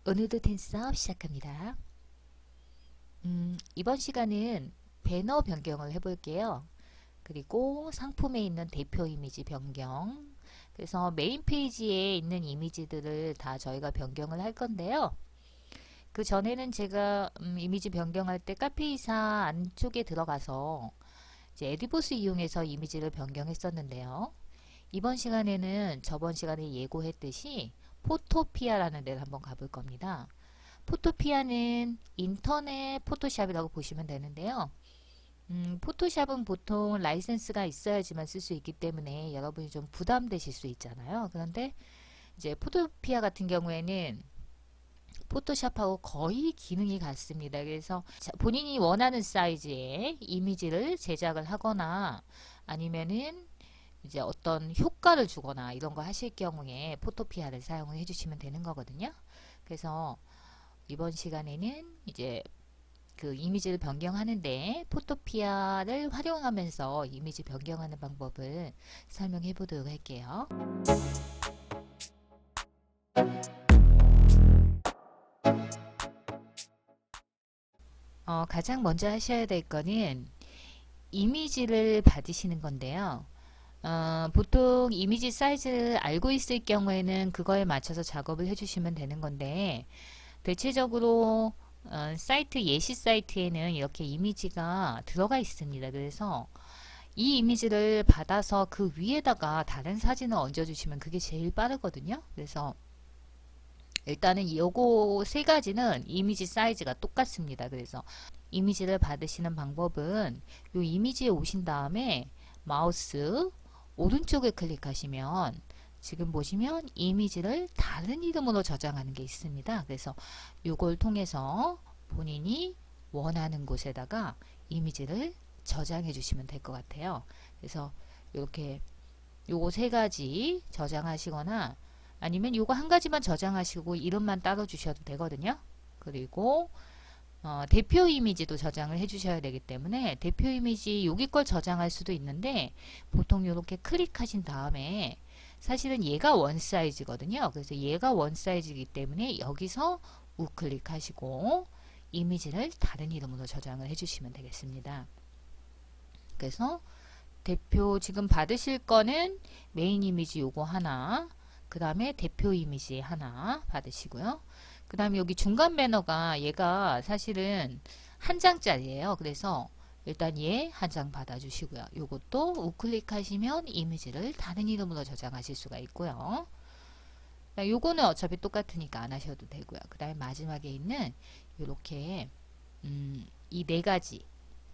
오늘도 댄스 수업 시작합니다. 이번 시간은 배너 변경을 해볼게요. 그리고 상품에 있는 대표 이미지 변경. 그래서 메인 페이지에 있는 이미지들을 다 저희가 변경을 할 건데요. 그 전에는 제가 이미지 변경할 때 카페이사 안쪽에 들어가서 이제 에디보스 이용해서 이미지를 변경했었는데요. 이번 시간에는 저번 시간에 예고했듯이 포토피아라는 데를 한번 가볼 겁니다. 포토피아는 인터넷 포토샵이라고 보시면 되는데요. 포토샵은 보통 라이센스가 있어야지만 쓸 수 있기 때문에 여러분이 좀 부담되실 수 있잖아요. 그런데 이제 포토피아 같은 경우에는 포토샵하고 거의 기능이 같습니다. 그래서 본인이 원하는 사이즈의 이미지를 제작을 하거나 아니면은 이제 어떤 효과를 주거나 이런 거 하실 경우에 포토피아를 사용을 해주시면 되는 거거든요. 그래서 이번 시간에는 이제 그 이미지를 변경하는데 포토피아를 활용하면서 이미지 변경하는 방법을 설명해 보도록 할게요. 가장 먼저 하셔야 될 거는 이미지를 받으시는 건데요. 보통 이미지 사이즈를 알고 있을 경우에는 그거에 맞춰서 작업을 해주시면 되는 건데 대체적으로 사이트 예시 사이트에는 이렇게 이미지가 들어가 있습니다. 그래서 이 이미지를 받아서 그 위에다가 다른 사진을 얹어주시면 그게 제일 빠르거든요. 그래서 일단은 요거 세 가지는 이미지 사이즈가 똑같습니다. 그래서 이미지를 받으시는 방법은 요 이미지에 오신 다음에 마우스 오른쪽을 클릭하시면 지금 보시면 이미지를 다른 이름으로 저장하는 게 있습니다. 그래서 이걸 통해서 본인이 원하는 곳에다가 이미지를 저장해 주시면 될 것 같아요. 그래서 이렇게 요거 세 가지 저장하시거나 아니면 요거 한 가지만 저장하시고 이름만 따로 주셔도 되거든요. 그리고 대표 이미지도 저장을 해 주셔야 되기 때문에 대표 이미지 여기 걸 저장할 수도 있는데 보통 이렇게 클릭하신 다음에 사실은 얘가 원 사이즈거든요. 그래서 얘가 원 사이즈이기 때문에 여기서 우클릭 하시고 이미지를 다른 이름으로 저장을 해 주시면 되겠습니다. 그래서 대표 지금 받으실 거는 메인 이미지 요거 하나, 그 다음에 대표 이미지 하나 받으시고요. 그 다음에 여기 중간 배너가 얘가 사실은 한 장짜리예요. 그래서 일단 얘 한 장 받아주시고요. 요것도 우클릭 하시면 이미지를 다른 이름으로 저장하실 수가 있고요. 요거는 어차피 똑같으니까 안 하셔도 되고요. 그 다음에 마지막에 있는 요렇게 이 네 가지,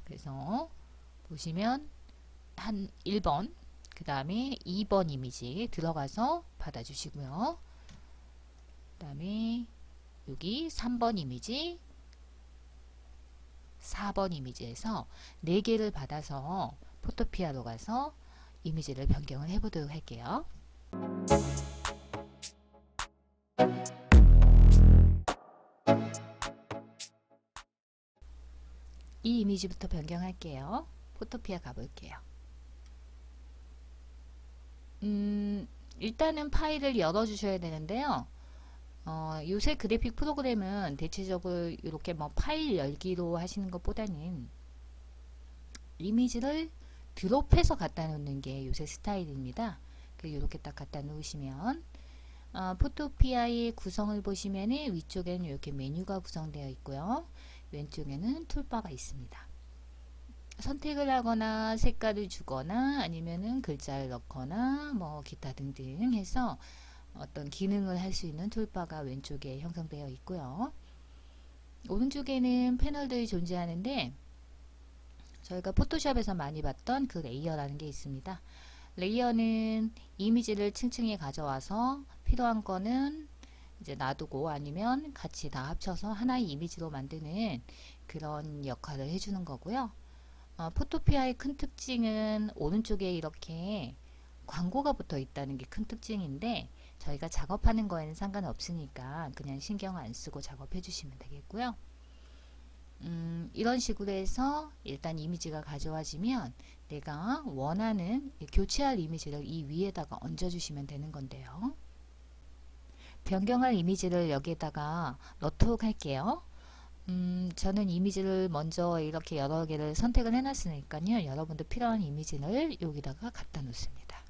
그래서 보시면 한 1번, 그 다음에 2번 이미지 들어가서 받아주시고요. 그 다음에 여기 3번 이미지, 4번 이미지에서 4개를 받아서 포토피아로 가서 이미지를 변경을 해보도록 할게요. 이 이미지부터 변경할게요. 포토피아 가볼게요. 일단은 파일을 열어주셔야 되는데요. 요새 그래픽 프로그램은 대체적으로 이렇게 뭐 파일 열기로 하시는 것보다는 이미지를 드롭해서 갖다 놓는 게 요새 스타일입니다. 이렇게 딱 갖다 놓으시면 포토피아의 구성을 보시면 위쪽에는 이렇게 메뉴가 구성되어 있고요. 왼쪽에는 툴바가 있습니다. 선택을 하거나 색깔을 주거나 아니면은 글자를 넣거나 뭐 기타 등등 해서 어떤 기능을 할 수 있는 툴바가 왼쪽에 형성되어 있고요. 오른쪽에는 패널들이 존재하는데 저희가 포토샵에서 많이 봤던 그 레이어라는 게 있습니다. 레이어는 이미지를 층층이 가져와서 필요한 거는 이제 놔두고 아니면 같이 다 합쳐서 하나의 이미지로 만드는 그런 역할을 해주는 거고요. 포토피아의 큰 특징은 오른쪽에 이렇게 광고가 붙어 있다는 게 큰 특징인데 저희가 작업하는 거에는 상관없으니까 그냥 신경 안 쓰고 작업해 주시면 되겠고요. 이런 식으로 해서 일단 이미지가 가져와지면 내가 원하는 교체할 이미지를 이 위에다가 얹어 주시면 되는 건데요. 변경할 이미지를 여기에다가 넣도록 할게요. 저는 이미지를 먼저 이렇게 여러 개를 선택을 해놨으니까요. 여러분들 필요한 이미지를 여기다가 갖다 놓습니다.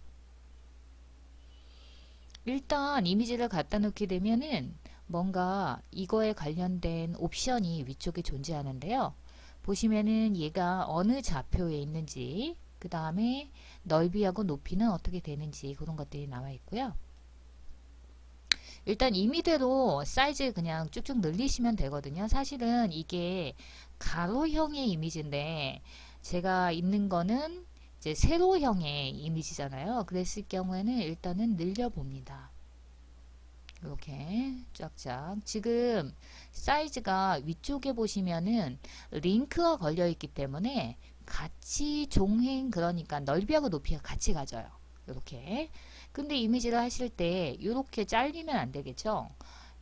일단 이미지를 갖다 놓게 되면은 뭔가 이거에 관련된 옵션이 위쪽에 존재하는데요. 보시면은 얘가 어느 좌표에 있는지, 그 다음에 넓이하고 높이는 어떻게 되는지 그런 것들이 나와 있고요. 일단 임의대로 사이즈 그냥 쭉쭉 늘리시면 되거든요. 사실은 이게 가로형의 이미지인데 제가 있는 거는 이제 세로형의 이미지잖아요. 그랬을 경우에는 일단은 늘려봅니다. 이렇게 쫙쫙. 지금 사이즈가 위쪽에 보시면은 링크가 걸려 있기 때문에 같이 종행, 그러니까 넓이하고 높이가 같이 가져요. 이렇게. 근데 이미지를 하실 때 이렇게 잘리면 안 되겠죠.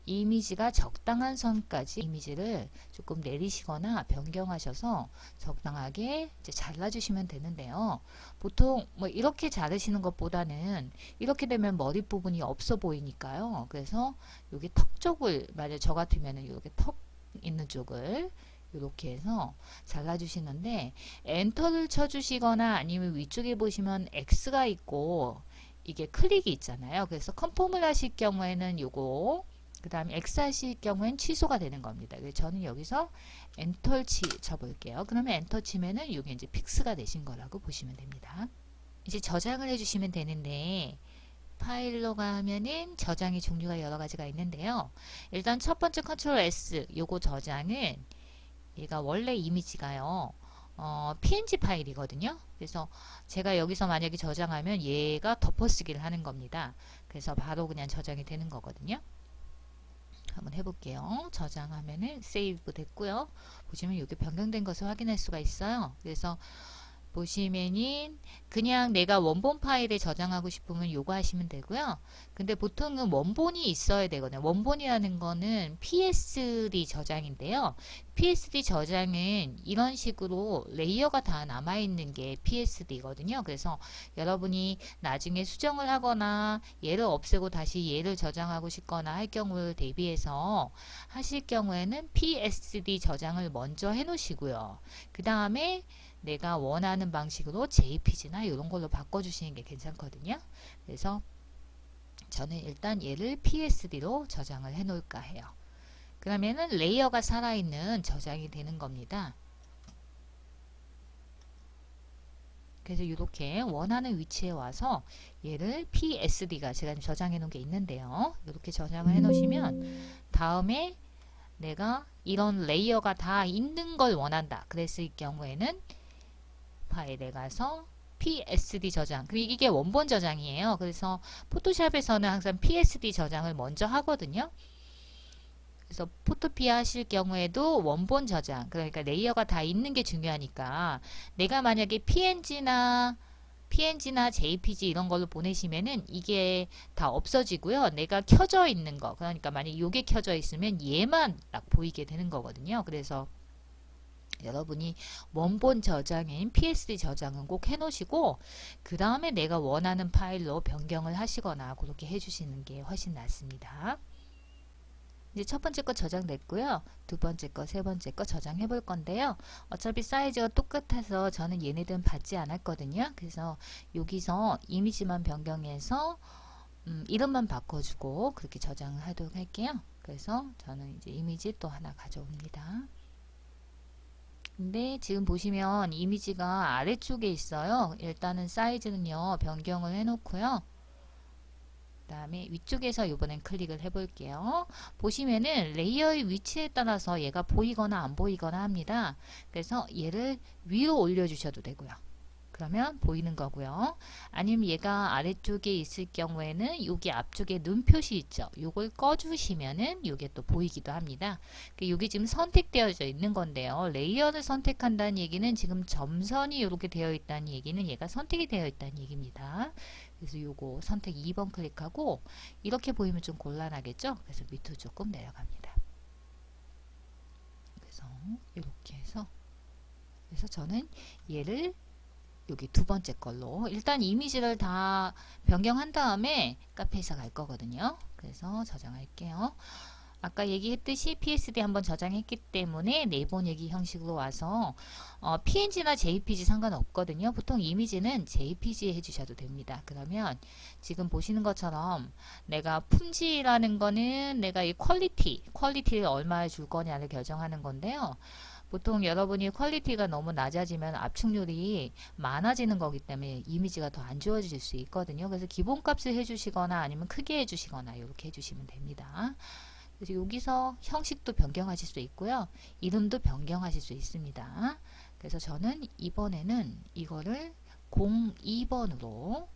이미지가 적당한 선까지 이미지를 조금 내리시거나 변경하셔서 적당하게 이제 잘라주시면 되는데요. 보통 뭐 이렇게 자르시는 것보다는 이렇게 되면 머리 부분이 없어 보이니까요. 그래서 여기 턱 쪽을, 만약 저 같으면은 이렇게 턱 있는 쪽을 이렇게 해서 잘라주시는데, 엔터를 쳐주시거나 아니면 위쪽에 보시면 X가 있고 이게 클릭이 있잖아요. 그래서 컨펌을 하실 경우에는 요거, 그 다음에 X 하실 경우엔 취소가 되는 겁니다. 그래서 저는 여기서 엔터 쳐볼게요. 그러면 엔터 치면은 이게 이제 픽스가 되신 거라고 보시면 됩니다. 이제 저장을 해주시면 되는데, 파일로 가면은 저장의 종류가 여러 가지가 있는데요. 일단 첫 번째 컨트롤 S, 요거 저장은 얘가 원래 이미지가요. PNG 파일이거든요. 그래서 제가 여기서 만약에 저장하면 얘가 덮어쓰기를 하는 겁니다. 그래서 바로 그냥 저장이 되는 거거든요. 한번 해볼게요. 저장하면은 세이브 됐고요. 보시면 이게 변경된 것을 확인할 수가 있어요. 그래서 보시면은 그냥 내가 원본 파일에 저장하고 싶으면 요거 하시면 되고요. 근데 보통은 원본이 있어야 되거든요. 원본이라는 거는 PSD 저장인데요. PSD 저장은 이런 식으로 레이어가 다 남아있는 게 PSD거든요. 그래서 여러분이 나중에 수정을 하거나 얘를 없애고 다시 얘를 저장하고 싶거나 할 경우를 대비해서 하실 경우에는 PSD 저장을 먼저 해 놓으시고요. 그 다음에 내가 원하는 방식으로 JPG나 이런 걸로 바꿔주시는 게 괜찮거든요. 그래서 저는 일단 얘를 PSD로 저장을 해 놓을까 해요. 그러면은 레이어가 살아있는 저장이 되는 겁니다. 그래서 이렇게 원하는 위치에 와서 얘를 PSD가 제가 저장해 놓은 게 있는데요. 이렇게 저장을 해 놓으시면 다음에 내가 이런 레이어가 다 있는 걸 원한다. 그랬을 경우에는 파일에 가서 PSD 저장. 그리고 이게 원본 저장이에요. 그래서 포토샵에서는 항상 PSD 저장을 먼저 하거든요. 그래서 포토피아 하실 경우에도 원본 저장, 그러니까 레이어가 다 있는 게 중요하니까 내가 만약에 PNG나 JPG 이런 걸로 보내시면은 이게 다 없어지고요. 내가 켜져 있는 거, 그러니까 만약에 이게 켜져 있으면 얘만 딱 보이게 되는 거거든요. 그래서 여러분이 원본 저장인 PSD 저장은 꼭 해놓으시고 그 다음에 내가 원하는 파일로 변경을 하시거나 그렇게 해주시는 게 훨씬 낫습니다. 이제 첫 번째 거 저장됐고요. 두 번째 거, 세 번째 거 저장해 볼 건데요. 어차피 사이즈가 똑같아서 저는 얘네들은 받지 않았거든요. 그래서 여기서 이미지만 변경해서 이름만 바꿔주고 그렇게 저장을 하도록 할게요. 그래서 저는 이제 이미지 또 하나 가져옵니다. 근데 지금 보시면 이미지가 아래쪽에 있어요. 일단은 사이즈는요 변경을 해 놓고요. 그 다음에 위쪽에서 이번엔 클릭을 해 볼게요. 보시면은 레이어의 위치에 따라서 얘가 보이거나 안 보이거나 합니다. 그래서 얘를 위로 올려 주셔도 되고요. 그러면 보이는 거고요. 아니면 얘가 아래쪽에 있을 경우에는 여기 앞쪽에 눈 표시 있죠. 요걸 꺼주시면은 요게 또 보이기도 합니다. 요게 지금 선택되어져 있는 건데요. 레이어를 선택한다는 얘기는 지금 점선이 이렇게 되어 있다는 얘기는 얘가 선택이 되어 있다는 얘기입니다. 그래서 요거 선택 2번 클릭하고 이렇게 보이면 좀 곤란하겠죠. 그래서 밑으로 조금 내려갑니다. 그래서 이렇게 해서 저는 얘를 여기 두 번째 걸로 일단 이미지를 다 변경한 다음에 카페에서 갈 거거든요. 그래서 저장할게요. 아까 얘기했듯이 PSD 한번 저장했기 때문에 내보내기 형식으로 와서 PNG나 JPG 상관없거든요. 보통 이미지는 JPG 해주셔도 됩니다. 그러면 지금 보시는 것처럼 내가 품질이라는 거는 내가 이 퀄리티를 얼마에 줄 거냐를 결정하는 건데요. 보통 여러분이 퀄리티가 너무 낮아지면 압축률이 많아지는 거기 때문에 이미지가 더 안 좋아질 수 있거든요. 그래서 기본값을 해주시거나 아니면 크게 해주시거나 이렇게 해주시면 됩니다. 그래서 여기서 형식도 변경하실 수 있고요. 이름도 변경하실 수 있습니다. 그래서 저는 이번에는 이거를 02번으로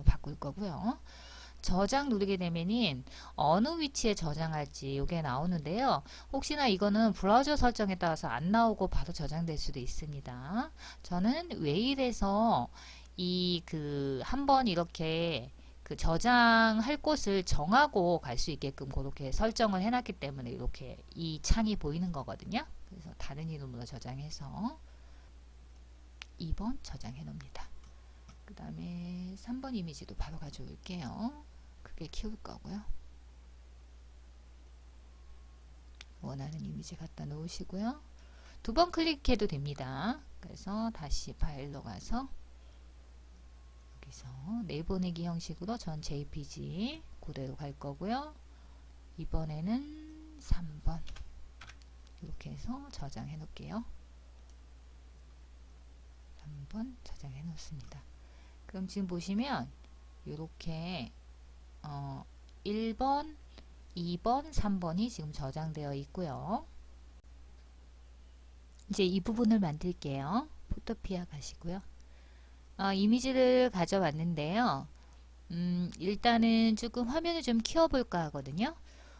바꿀 거고요. 저장 누르게 되면은 어느 위치에 저장할지 이게 나오는데요. 혹시나 이거는 브라우저 설정에 따라서 안 나오고 바로 저장될 수도 있습니다. 저는 웨일에서 한번 이렇게 저장할 곳을 정하고 갈 수 있게끔 그렇게 설정을 해놨기 때문에 이렇게 이 창이 보이는 거거든요. 그래서 다른 이름으로 저장해서 2번 저장해 놓습니다. 그 다음에 3번 이미지도 바로 가져올게요. 크게 키울 거고요. 원하는 이미지 갖다 놓으시고요. 두 번 클릭해도 됩니다. 그래서 다시 파일로 가서 여기서 내보내기 형식으로 전 JPG 그대로 갈 거고요. 이번에는 3번 이렇게 해서 저장해 놓을게요. 3번 저장해 놓습니다. 그럼 지금 보시면 이렇게 1번, 2번, 3번이 지금 저장되어 있고요. 이제 이 부분을 만들게요. 포토피아 가시고요. 이미지를 가져왔는데요. 일단은 조금 화면을 좀 키워볼까 하거든요.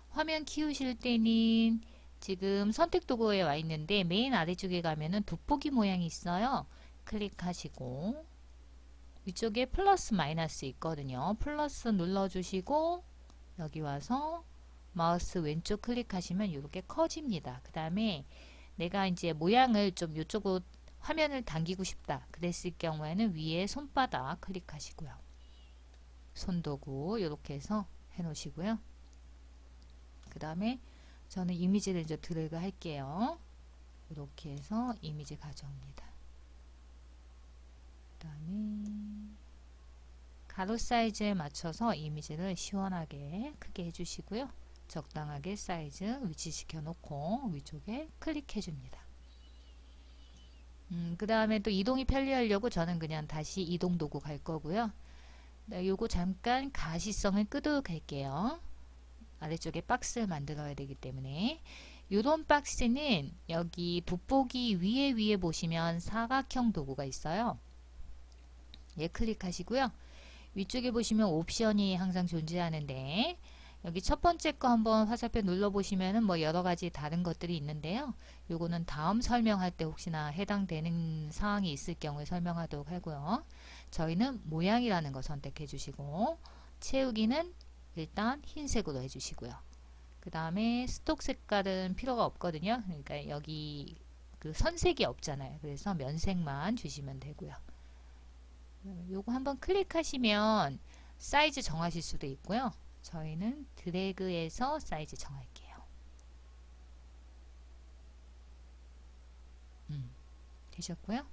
화면 키우실 때는 지금 선택 도구에 와 있는데 맨 아래쪽에 가면은 돋보기 모양이 있어요. 클릭하시고 위쪽에 플러스 마이너스 있거든요. 플러스 눌러주시고 여기 와서 마우스 왼쪽 클릭하시면 이렇게 커집니다. 그 다음에 내가 이제 모양을 좀 이쪽으로 화면을 당기고 싶다 그랬을 경우에는 위에 손바닥 클릭하시고요. 손도구 이렇게 해서 해 놓으시고요. 그 다음에 저는 이미지를 이제 드래그 할게요. 이렇게 해서 이미지 가져옵니다. 그 다음에 가로 사이즈에 맞춰서 이미지를 시원하게 크게 해주시고요. 적당하게 사이즈 위치시켜 놓고 위쪽에 클릭해 줍니다. 그 다음에 또 이동이 편리하려고 저는 그냥 다시 이동 도구 갈 거고요. 네, 요거 잠깐 가시성을 끄도록 할게요. 아래쪽에 박스를 만들어야 되기 때문에 요런 박스는 여기 돋보기 위에 보시면 사각형 도구가 있어요. 얘 클릭하시고요. 위쪽에 보시면 옵션이 항상 존재하는데 여기 첫 번째 거 한번 화살표 눌러보시면은 뭐 여러가지 다른 것들이 있는데요. 요거는 다음 설명할 때 혹시나 해당되는 사항이 있을 경우에 설명하도록 하고요. 저희는 모양이라는 거 선택해 주시고 채우기는 일단 흰색으로 해주시고요. 그 다음에 스톡 색깔은 필요가 없거든요. 그러니까 여기 그 선색이 없잖아요. 그래서 면색만 주시면 되고요. 요거 한번 클릭하시면 사이즈 정하실 수도 있고요. 저희는 드래그해서 사이즈 정할게요. 되셨고요.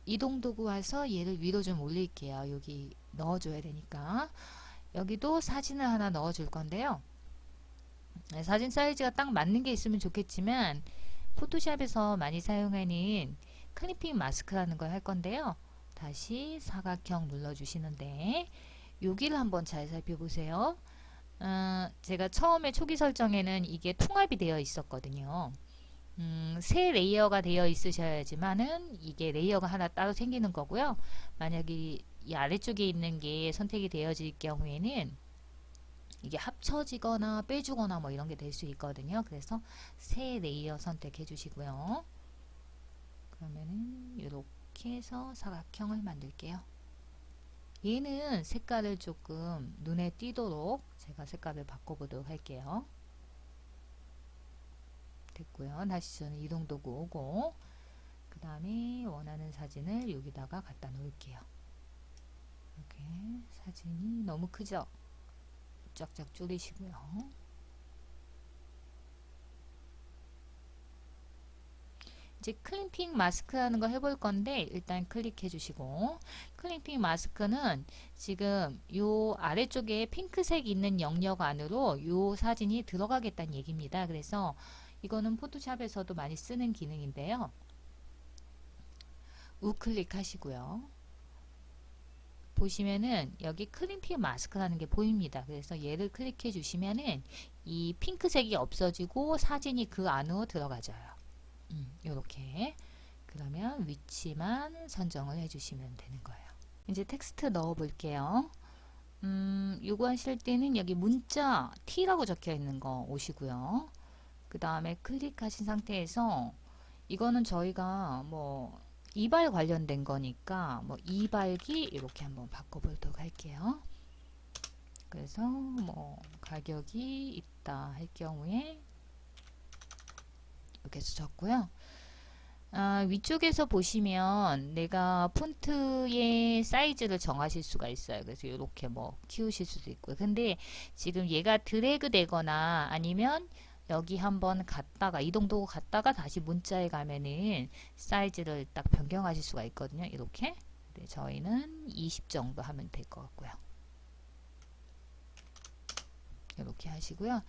이동 도구 와서 얘를 위로 좀 올릴게요. 여기 넣어줘야 되니까. 여기도 사진을 하나 넣어줄 건데요. 사진 사이즈가 딱 맞는 게 있으면 좋겠지만 포토샵에서 많이 사용하는 클리핑 마스크라는 걸 할 건데요. 다시 사각형 눌러주시는데 여기를 한번 잘 살펴보세요. 제가 처음에 초기 설정에는 이게 통합이 되어 있었거든요. 세 레이어가 되어 있으셔야지만은 이게 레이어가 하나 따로 생기는 거고요. 만약에 이 아래쪽에 있는 게 선택이 되어질 경우에는 이게 합쳐지거나 빼주거나 뭐 이런 게 될 수 있거든요. 그래서 세 레이어 선택해 주시고요. 그러면은 이렇게 해서 사각형을 만들게요. 얘는 색깔을 조금 눈에 띄도록 제가 색깔을 바꿔보도록 할게요. 됐고요. 다시 저는 이동 도구 오고 그 다음에 원하는 사진을 여기다가 갖다 놓을게요. 이렇게 사진이 너무 크죠? 쫙쫙 줄이시고요. 이제 클림핑 마스크 하는 거 해볼 건데 일단 클릭해 주시고 클림핑 마스크는 지금 요 아래쪽에 핑크색 있는 영역 안으로 요 사진이 들어가겠다는 얘기입니다. 그래서 이거는 포토샵에서도 많이 쓰는 기능인데요. 우클릭 하시고요. 보시면은 여기 클림핑 마스크라는 게 보입니다. 그래서 얘를 클릭해 주시면은 이 핑크색이 없어지고 사진이 그 안으로 들어가져요. 요렇게 그러면 위치만 선정을 해주시면 되는 거예요. 이제 텍스트 넣어 볼게요. 요거 하실 때는 여기 문자 T라고 적혀 있는 거 오시고요. 그 다음에 클릭하신 상태에서 이거는 저희가 뭐 이발 관련된 거니까 뭐 이발기 이렇게 한번 바꿔보도록 할게요. 그래서 뭐 가격이 있다 할 경우에 이렇게 해서 적고요. 위쪽에서 보시면 내가 폰트의 사이즈를 정하실 수가 있어요. 그래서 이렇게 뭐 키우실 수도 있고요. 근데 지금 얘가 드래그 되거나 아니면 여기 한번 갔다가 이동도구 갔다가 다시 문자에 가면은 사이즈를 딱 변경하실 수가 있거든요. 이렇게. 네, 저희는 20 정도 하면 될 것 같고요. 이렇게 하시고요.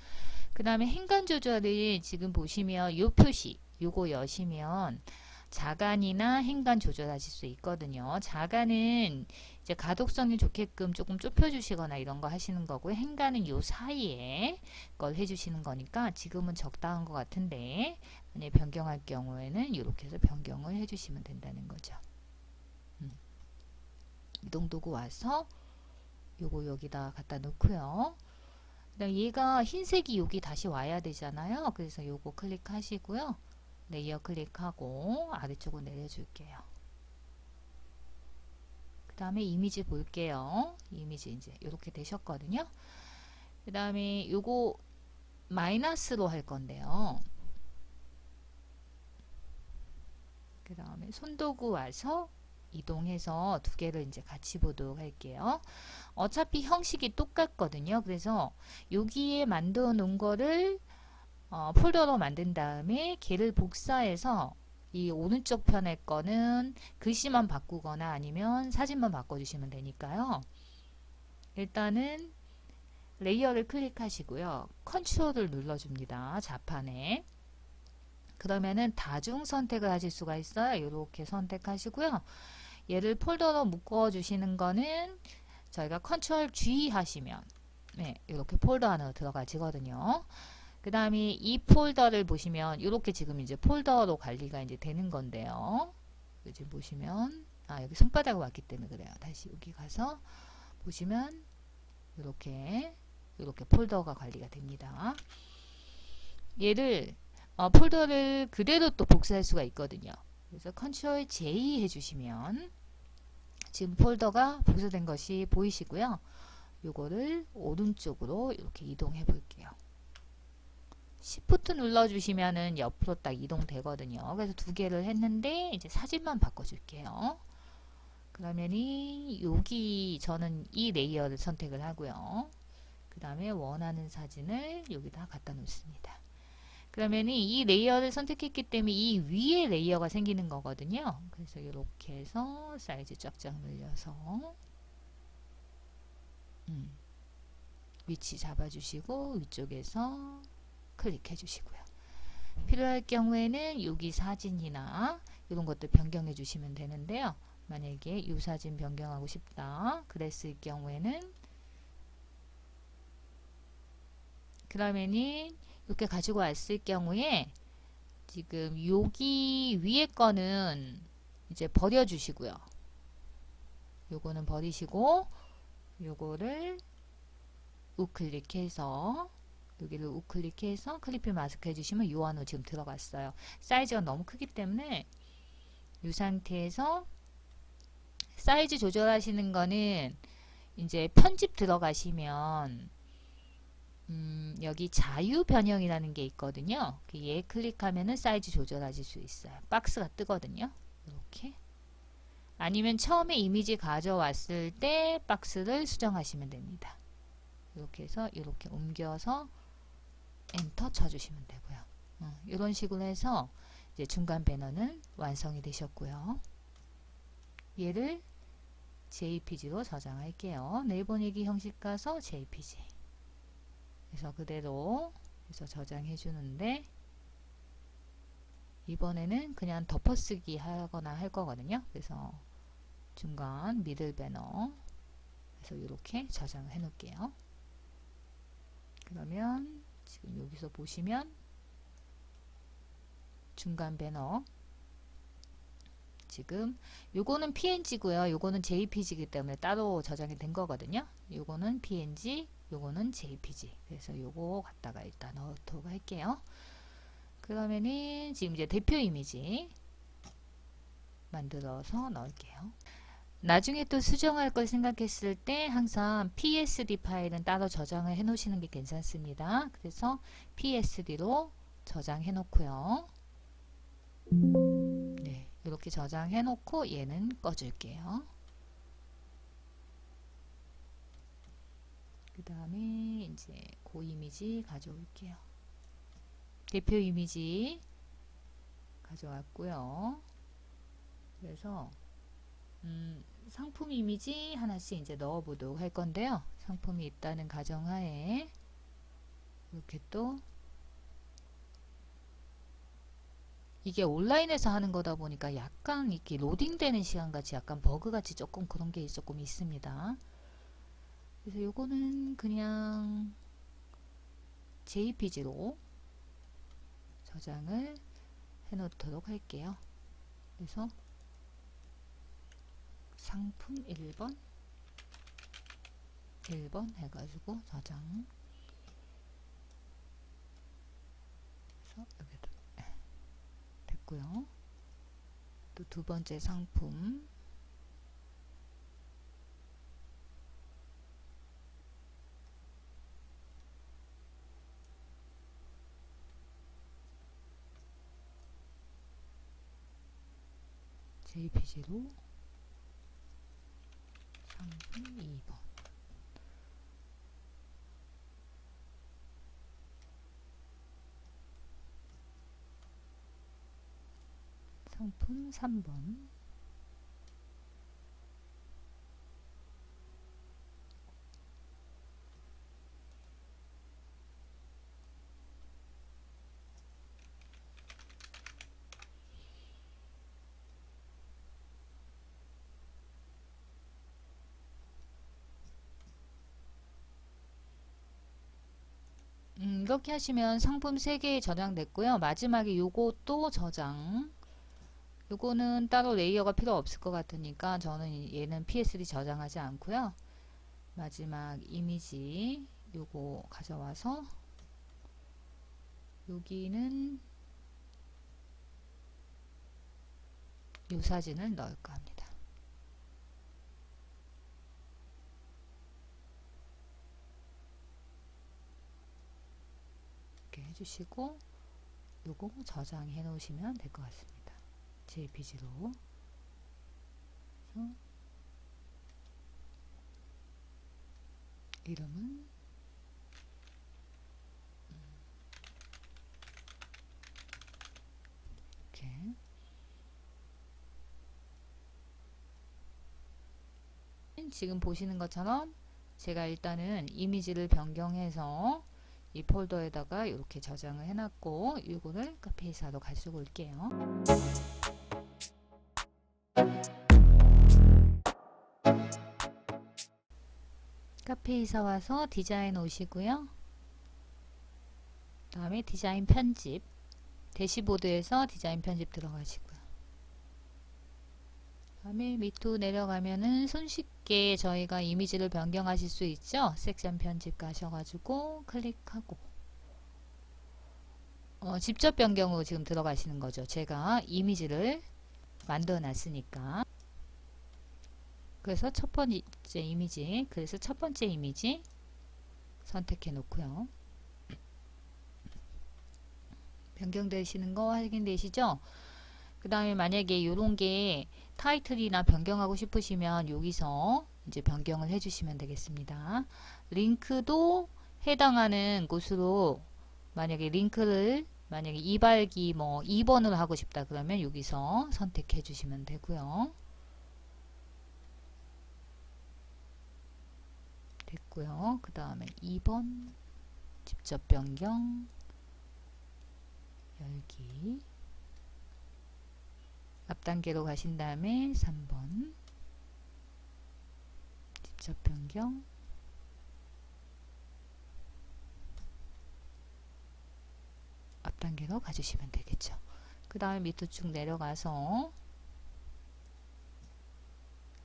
그 다음에 행간 조절을 지금 보시면 요 표시 요거 여시면 자간이나 행간 조절하실 수 있거든요. 자간은 이제 가독성이 좋게끔 조금 좁혀 주시거나 이런 거 하시는 거고 행간은 요 사이에 걸 해주시는 거니까 지금은 적당한 것 같은데 만약에 변경할 경우에는 이렇게 해서 변경을 해주시면 된다는 거죠. 이동도구 와서 요거 여기다 갖다 놓고요. 얘가 흰색이 여기 다시 와야 되잖아요. 그래서 요거 클릭하시고요. 레이어 클릭하고 아래쪽으로 내려줄게요. 그 다음에 이미지 볼게요. 이미지 이제 이렇게 되셨거든요. 그 다음에 요거 마이너스로 할 건데요. 그 다음에 손도구 와서 이동해서 두 개를 이제 같이 보도록 할게요. 어차피 형식이 똑같거든요. 그래서 여기에 만들어 놓은 거를 폴더로 만든 다음에 걔를 복사해서 이 오른쪽 편의 거는 글씨만 바꾸거나 아니면 사진만 바꿔주시면 되니까요. 일단은 레이어를 클릭하시고요. 컨트롤을 눌러줍니다. 좌판에. 그러면은 다중 선택을 하실 수가 있어요. 이렇게 선택하시고요. 얘를 폴더로 묶어 주시는 거는 저희가 컨트롤 G 하시면 네, 이렇게 폴더 안으로 들어가지거든요. 그 다음에 이 폴더를 보시면 이렇게 지금 이제 폴더로 관리가 이제 되는 건데요. 지금 보시면 여기 손바닥으로 왔기 때문에 그래요. 다시 여기 가서 보시면 이렇게 폴더가 관리가 됩니다. 얘를 폴더를 그대로 또 복사할 수가 있거든요. 그래서 컨트롤 J 해주시면 지금 폴더가 복사된 것이 보이시고요. 요거를 오른쪽으로 이렇게 이동해 볼게요. Shift 눌러주시면은 옆으로 딱 이동되거든요. 그래서 두 개를 했는데 이제 사진만 바꿔줄게요. 그러면이 여기 저는 이 레이어를 선택을 하고요. 그 다음에 원하는 사진을 여기다 갖다 놓습니다. 그러면 이 레이어를 선택했기 때문에 이 위에 레이어가 생기는 거거든요. 그래서 이렇게 해서 사이즈 쫙쫙 늘려서 위치 잡아주시고 위쪽에서 클릭해 주시고요. 필요할 경우에는 여기 사진이나 이런 것들 변경해 주시면 되는데요. 만약에 이 사진 변경하고 싶다 그랬을 경우에는 그러면은 이렇게 가지고 왔을 경우에 지금 여기 위에 거는 이제 버려 주시고요. 요거는 버리시고 요거를 우클릭해서 여기를 우클릭해서 클리핑 마스크 해주시면 요 안으로 지금 들어갔어요. 사이즈가 너무 크기 때문에 이 상태에서 사이즈 조절하시는 거는 이제 편집 들어가시면 여기 자유 변형이라는 게 있거든요. 얘 클릭하면은 사이즈 조절하실 수 있어요. 박스가 뜨거든요. 이렇게. 아니면 처음에 이미지 가져왔을 때 박스를 수정하시면 됩니다. 이렇게 해서 이렇게 옮겨서 엔터 쳐주시면 되고요. 이런 식으로 해서 이제 중간 배너는 완성이 되셨고요. 얘를 JPG로 저장할게요. 내보내기 형식 가서 JPG. 그래서 그대로 해서 저장해 주는데 이번에는 그냥 덮어쓰기 하거나 할 거거든요. 그래서 중간 미들 배너 그래서 이렇게 저장을 해 놓을게요. 그러면 지금 여기서 보시면 중간 배너 지금 요거는 PNG고요. 요거는 JPG이기 때문에 따로 저장이 된 거거든요. 요거는 PNG, 요거는 JPG. 그래서 요거 갖다가 일단 넣도록 할게요. 그러면은 지금 이제 대표 이미지 만들어서 넣을게요. 나중에 또 수정할 걸 생각했을 때 항상 PSD 파일은 따로 저장을 해 놓으시는 게 괜찮습니다. 그래서 PSD로 저장해 놓고요. 네, 이렇게 저장해 놓고 얘는 꺼줄게요. 그 다음에 이제 그 이미지 가져올게요. 대표 이미지 가져왔고요. 그래서 상품 이미지 하나씩 이제 넣어 보도록 할 건데요. 상품이 있다는 가정하에 이렇게 또 이게 온라인에서 하는 거다 보니까 약간 이렇게 로딩되는 시간 같이 약간 버그 같이 조금 그런 게 조금 있습니다. 그래서 요거는 그냥 JPG로 저장을 해 놓도록 할게요. 그래서 상품 1번 해가지고 저장. 그래서 여기다 됐고요. 또 두 번째 상품 JPG로 상품 2번 상품 3번 이렇게 하시면 상품 3개 저장됐고요. 마지막에 요것도 저장. 요거는 따로 레이어가 필요 없을 것 같으니까 저는 얘는 PSD 저장하지 않고요. 마지막 이미지 요거 가져와서 여기는 요 사진을 넣을까 합니다. 이렇게 해주시고 요거 저장해 놓으시면 될 것 같습니다. JPG로 이름은 이렇게 지금 보시는 것처럼 제가 일단은 이미지를 변경해서 이 폴더에다가 이렇게 저장을 해놨고 이거를 카페이사로 가지고 올게요. 카페이사 와서 디자인 오시고요. 그 다음에 디자인 편집 대시보드에서 디자인 편집 들어가시고요. 그 다음에 밑으로 내려가면은 손쉽게 저희가 이미지를 변경하실 수 있죠. 섹션 편집 가셔가지고 클릭하고 직접 변경으로 지금 들어가시는 거죠. 제가 이미지를 만들어 놨으니까. 그래서 첫 번째 이미지 선택해 놓고요. 변경되시는 거 확인되시죠? 그 다음에 만약에 요런 게 타이틀이나 변경하고 싶으시면 여기서 이제 변경을 해주시면 되겠습니다. 링크도 해당하는 곳으로 만약에 링크를 만약에 이발기 뭐 2번으로 하고 싶다 그러면 여기서 선택해 주시면 되고요. 됐고요. 그 다음에 2번 직접 변경 열기 앞 단계로 가신 다음에 3번 직접 변경 앞 단계로 가주시면 되겠죠. 그 다음에 밑으로 쭉 내려가서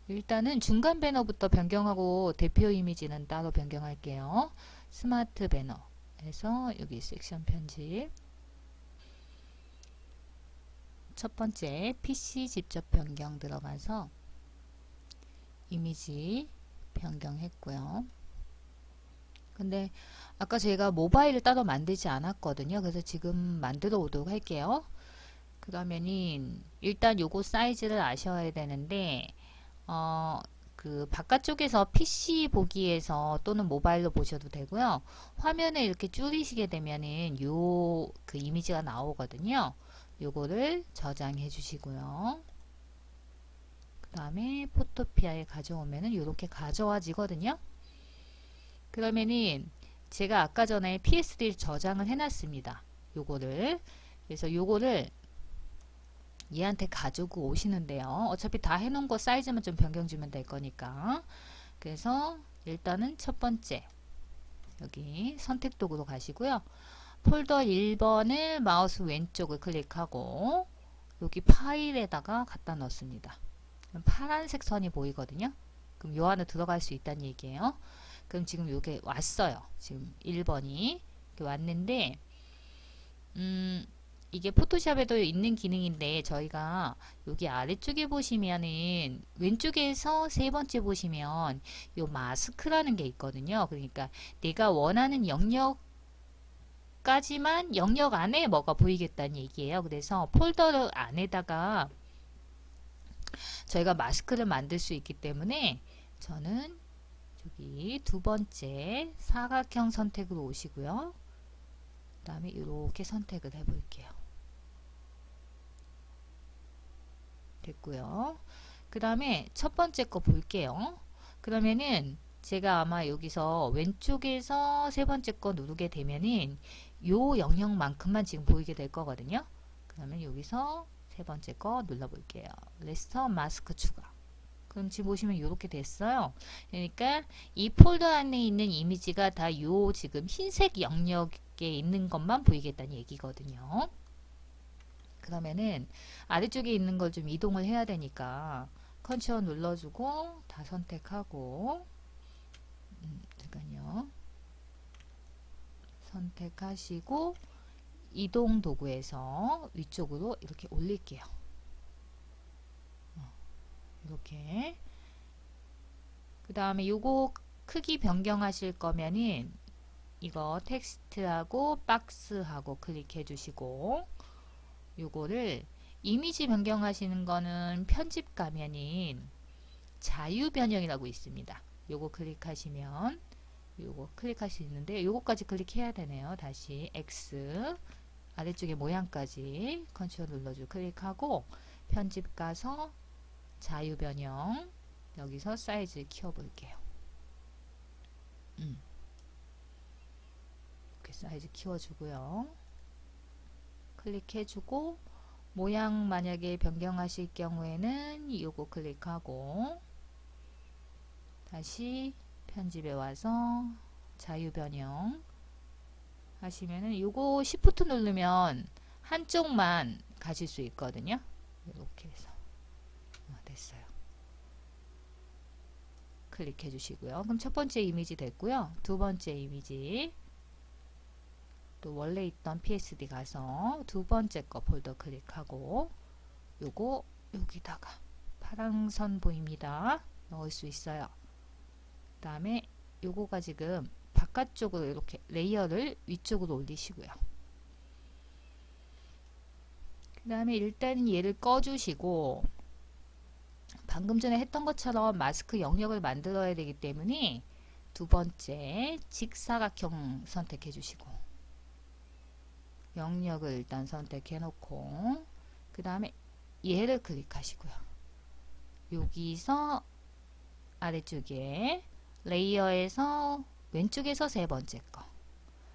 일단은 중간 배너부터 변경하고 대표 이미지는 따로 변경할게요. 스마트 배너에서 여기 섹션 편집 첫 번째 PC 직접 변경 들어가서 이미지 변경했고요. 근데 아까 제가 모바일을 따로 만들지 않았거든요. 그래서 지금 만들어 오도록 할게요. 그러면은 일단 요거 사이즈를 아셔야 되는데 그 바깥쪽에서 PC 보기에서 또는 모바일로 보셔도 되고요. 화면에 이렇게 줄이시게 되면은 요 그 이미지가 나오거든요. 요거를 저장해 주시고요. 그 다음에 포토피아에 가져오면은 이렇게 가져와지거든요. 그러면은 제가 아까 전에 PSD 저장을 해놨습니다. 요거를 그래서 요거를 얘한테 가지고 오시는데요. 어차피 다 해놓은 거 사이즈만 좀 변경 주면 될 거니까. 그래서 일단은 첫 번째 여기 선택 도구로 가시고요. 폴더 1번을 마우스 왼쪽을 클릭하고 여기 파일에다가 갖다 넣습니다. 파란색 선이 보이거든요. 그럼 요 안에 들어갈 수 있다는 얘기예요. 그럼 지금 요게 왔어요. 지금 1번이 왔는데 이게 포토샵에도 있는 기능인데 저희가 여기 아래쪽에 보시면은 왼쪽에서 세 번째 보시면 요 마스크라는 게 있거든요. 그러니까 내가 원하는 영역까지만 영역 안에 뭐가 보이겠다는 얘기예요. 그래서 폴더 안에다가 저희가 마스크를 만들 수 있기 때문에 저는 여기 두 번째 사각형 선택으로 오시고요. 그 다음에 이렇게 선택을 해 볼게요. 됐고요. 그 다음에 첫 번째 거 볼게요. 그러면은 제가 아마 여기서 왼쪽에서 세 번째 거 누르게 되면은 요 영역만큼만 지금 보이게 될 거거든요. 그러면 여기서 세 번째 거 눌러 볼게요. 레스터 마스크 추가. 그럼 지금 보시면 이렇게 됐어요. 그러니까 이 폴더 안에 있는 이미지가 다 요 지금 흰색 영역에 있는 것만 보이겠다는 얘기거든요. 그러면은 아래쪽에 있는 걸 좀 이동을 해야 되니까 컨트롤 눌러주고 다 선택하고 잠깐요. 선택하시고 이동 도구에서 위쪽으로 이렇게 올릴게요. 이렇게 그 다음에 요거 크기 변경하실 거면은 이거 텍스트하고 박스하고 클릭해 주시고 요거를 이미지 변경하시는 거는 편집 가면은 자유 변형이라고 있습니다. 요거 클릭하시면 요거 클릭할 수 있는데 요거까지 클릭해야 되네요. 다시 X 아래쪽에 모양까지 컨트롤 눌러주고 클릭하고 편집 가서 자유 변형 여기서 사이즈 키워 볼게요. 이렇게 사이즈 키워주고요. 클릭해주고 모양 만약에 변경하실 경우에는 요거 클릭하고 다시 편집에 와서 자유 변형 하시면은 요거 Shift 누르면 한쪽만 가실 수 있거든요. 이렇게 해서 됐어요. 클릭해 주시고요. 그럼 첫 번째 이미지 됐고요. 두 번째 이미지 또 원래 있던 PSD 가서 두 번째 거 폴더 클릭하고 요거 여기다가 파란 선 보입니다. 넣을 수 있어요. 그 다음에 요거가 지금 바깥쪽으로 이렇게 레이어를 위쪽으로 올리시고요. 그 다음에 일단 얘를 꺼주시고 방금 전에 했던 것처럼 마스크 영역을 만들어야 되기 때문에 두 번째 직사각형 선택해 주시고 영역을 일단 선택해 놓고 그 다음에 얘를 클릭하시고요. 여기서 아래쪽에 레이어에서 왼쪽에서 세 번째 거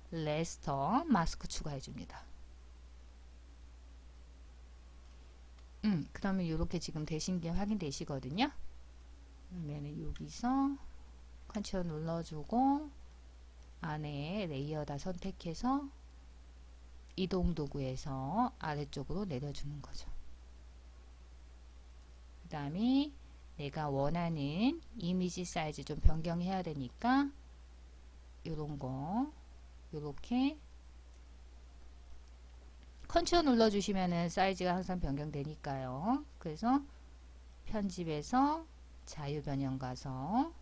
레스터 마스크 추가해 줍니다. 그러면 이렇게 지금 되신 게 확인되시거든요. 그러면 여기서 컨트롤 눌러주고 안에 레이어 다 선택해서 이동 도구에서 아래쪽으로 내려주는 거죠. 그 다음에 내가 원하는 이미지 사이즈 좀 변경해야 되니까 요런 거 요렇게 컨트롤 눌러주시면은 사이즈가 항상 변경되니까요. 그래서 편집에서 자유 변형 가서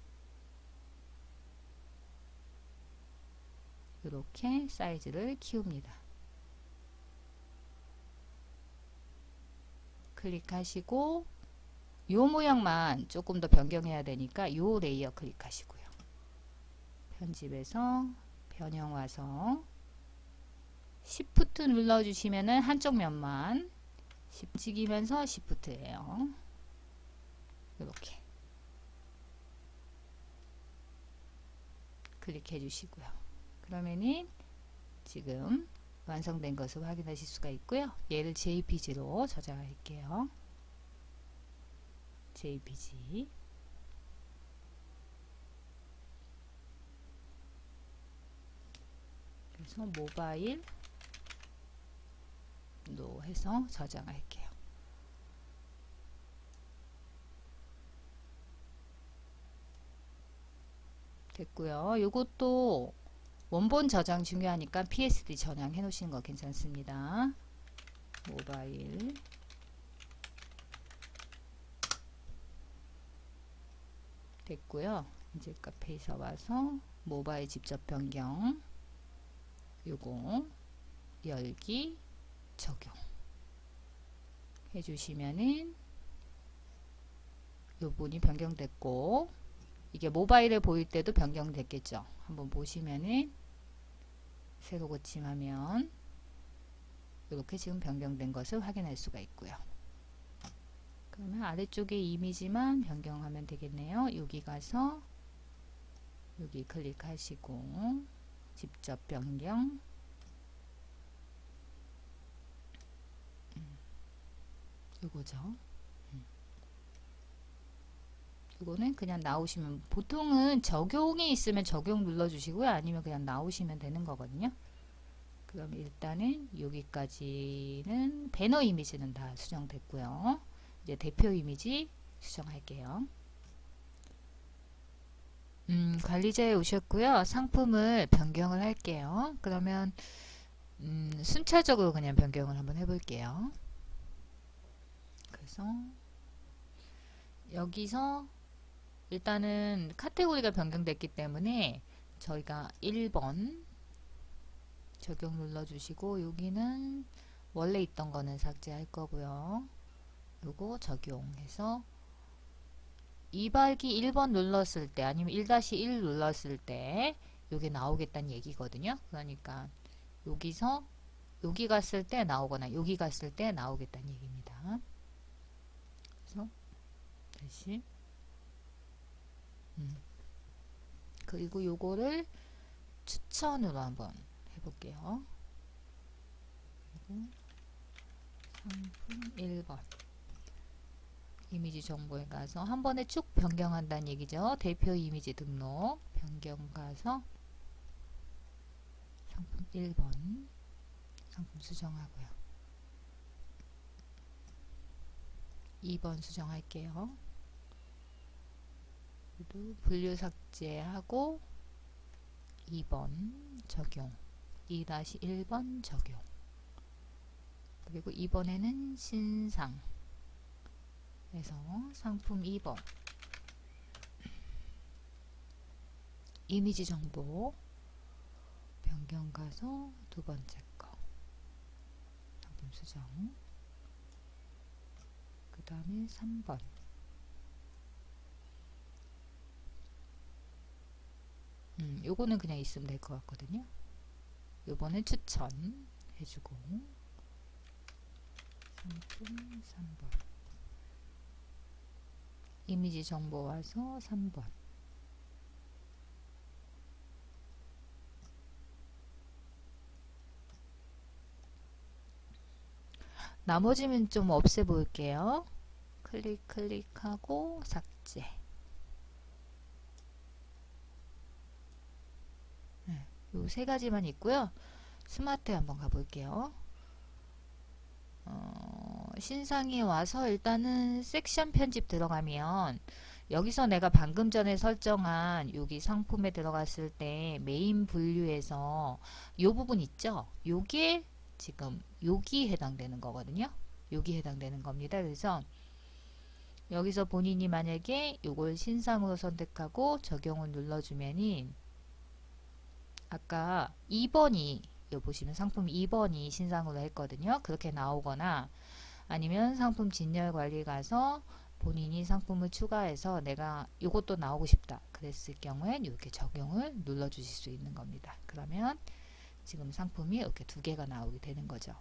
이렇게 사이즈를 키웁니다. 클릭하시고 요 모양만 조금 더 변경해야 되니까 요 레이어 클릭하시고요. 편집에서 변형 와서 Shift 눌러주시면은 한쪽 면만 찍이면서 Shift예요. 이렇게 클릭해 주시고요. 그러면은 지금 완성된 것을 확인하실 수가 있고요. 얘를 JPG로 저장할게요. JPG 그래서 모바일로 해서 저장할게요. 됐고요. 요것도 원본 저장 중요하니까 PSD 저장해 놓으시는 거 괜찮습니다. 모바일 됐고요. 이제 카페에서 와서 모바일 직접 변경 요거 열기 적용 해주시면은 요 부분이 변경됐고 이게 모바일에 보일 때도 변경됐겠죠. 한번 보시면은 새로 고침하면 이렇게 지금 변경된 것을 확인할 수가 있고요. 그러면 아래쪽에 이미지만 변경하면 되겠네요. 여기 가서 여기 클릭하시고 직접 변경 요거죠. 이거는 그냥 나오시면 보통은 적용이 있으면 적용 눌러주시고요. 아니면 그냥 나오시면 되는 거거든요. 그럼 일단은 여기까지는 배너 이미지는 다 수정됐고요. 이제 대표 이미지 수정할게요. 관리자에 오셨고요. 상품을 변경을 할게요. 그러면 순차적으로 그냥 변경을 한번 해볼게요. 그래서 여기서 일단은 카테고리가 변경됐기 때문에 저희가 1번 적용 눌러주시고 여기는 원래 있던 거는 삭제할 거고요. 요거 적용해서 이발기 1번 눌렀을 때 아니면 1-1 눌렀을 때 요게 나오겠다는 얘기거든요. 그러니까 여기서 여기 갔을 때 나오거나 여기 갔을 때 나오겠다는 얘기입니다. 그래서 다시 그리고 요거를 추천으로 한번 해볼게요. 그리고 상품 1번 이미지 정보에 가서 한 번에 쭉 변경한다는 얘기죠. 대표 이미지 등록 변경 가서 상품 1번 상품 수정하고요. 2번 수정할게요. 분류 삭제하고 2번 적용 2-1번 적용 그리고 이번에는 신상 그래서 상품 2번 이미지 정보 변경 가서 두 번째 거 상품 수정 다음에 3번. 요거는 그냥 있으면 될 것 같거든요. 요번엔 추천 해주고 상품 3번. 이미지 정보 와서 3번. 나머지는 좀 없애 볼게요. 클릭하고 삭제. 요 세 가지만 있고요. 스마트에 한번 가볼게요. 신상에 와서 일단은 섹션 편집 들어가면 여기서 내가 방금 전에 설정한 여기 상품에 들어갔을 때 메인 분류에서 요 부분 있죠? 요게 지금 여기 해당되는 거거든요. 여기 해당되는 겁니다. 그래서 여기서 본인이 만약에 요걸 신상으로 선택하고 적용을 눌러주면은 아까 2번이 여기 보시면 상품 2번이 신상으로 했거든요. 그렇게 나오거나 아니면 상품 진열 관리 가서 본인이 상품을 추가해서 내가 이것도 나오고 싶다 그랬을 경우엔 이렇게 적용을 눌러 주실 수 있는 겁니다. 그러면 지금 상품이 이렇게 두 개가 나오게 되는 거죠.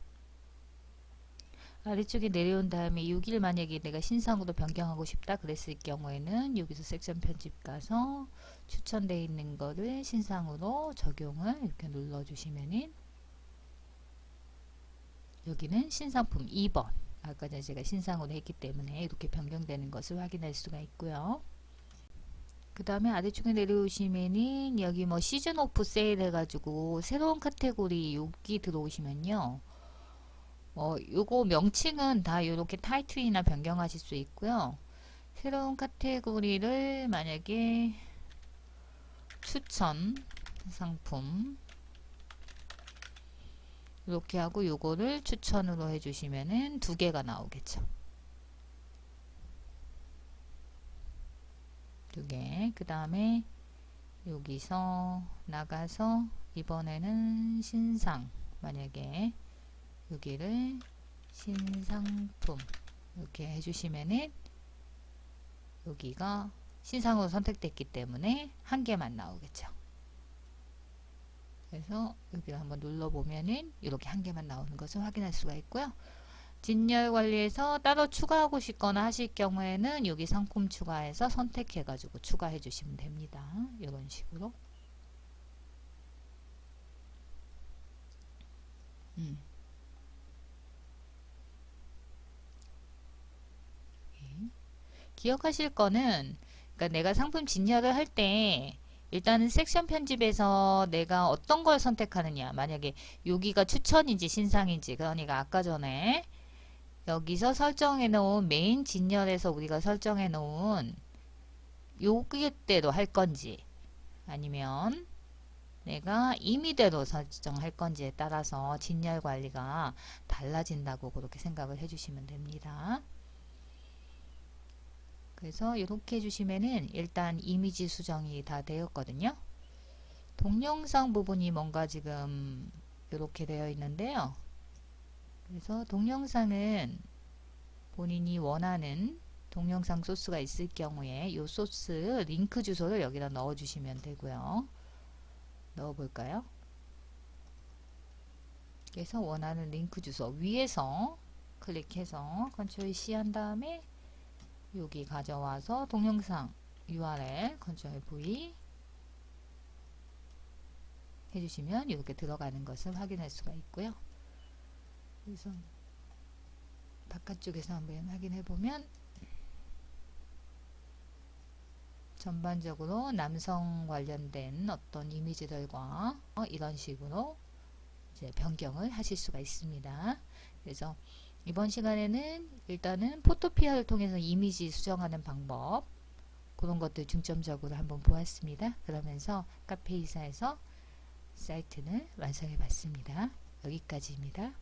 아래쪽에 내려온 다음에 6일 만약에 내가 신상으로 변경하고 싶다 그랬을 경우에는 여기서 섹션 편집 가서 추천되어 있는 거를 신상으로 적용을 이렇게 눌러 주시면은 여기는 신상품 2번 아까 전에 제가 신상으로 했기 때문에 이렇게 변경되는 것을 확인할 수가 있고요. 그 다음에 아래쪽에 내려오시면은 여기 뭐 시즌 오프 세일 해가지고 새로운 카테고리 여기 들어오시면요. 요거 명칭은 다 이렇게 타이틀이나 변경하실 수 있고요. 새로운 카테고리를 만약에 추천 상품 이렇게 하고 요거를 추천으로 해주시면은 두 개가 나오겠죠. 두 개. 그 다음에 여기서 나가서 이번에는 신상 만약에 여기를 신상품 이렇게 해주시면은 여기가 신상으로 선택됐기 때문에 한 개만 나오겠죠. 그래서 여기를 한번 눌러보면은 이렇게 한 개만 나오는 것을 확인할 수가 있고요. 진열 관리에서 따로 추가하고 싶거나 하실 경우에는 여기 상품 추가해서 선택해 가지고 추가해 주시면 됩니다. 이런 식으로. 기억하실 거는 그러니까 내가 상품 진열을 할 때 일단은 섹션 편집에서 내가 어떤 걸 선택하느냐 만약에 여기가 추천인지 신상인지 그러니까 아까 전에 여기서 설정해 놓은 메인 진열에서 우리가 설정해 놓은 여기대로 할 건지 아니면 내가 임의대로 설정할 건지에 따라서 진열 관리가 달라진다고 그렇게 생각을 해주시면 됩니다. 그래서 이렇게 해주시면은 일단 이미지 수정이 다 되었거든요. 동영상 부분이 뭔가 지금 이렇게 되어 있는데요. 그래서 동영상은 본인이 원하는 동영상 소스가 있을 경우에 이 소스 링크 주소를 여기다 넣어 주시면 되고요. 넣어 볼까요? 그래서 원하는 링크 주소 위에서 클릭해서 컨트롤 C 한 다음에 여기 가져와서 동영상 URL 컨트롤 V 해주시면 이렇게 들어가는 것을 확인할 수가 있고요. 그래서 바깥쪽에서 한번 확인해 보면 전반적으로 남성 관련된 어떤 이미지들과 이런 식으로 이제 변경을 하실 수가 있습니다. 그래서 이번 시간에는 일단은 포토피아를 통해서 이미지 수정하는 방법 그런 것들 중점적으로 한번 보았습니다. 그러면서 카페이사에서 사이트를 완성해 봤습니다. 여기까지입니다.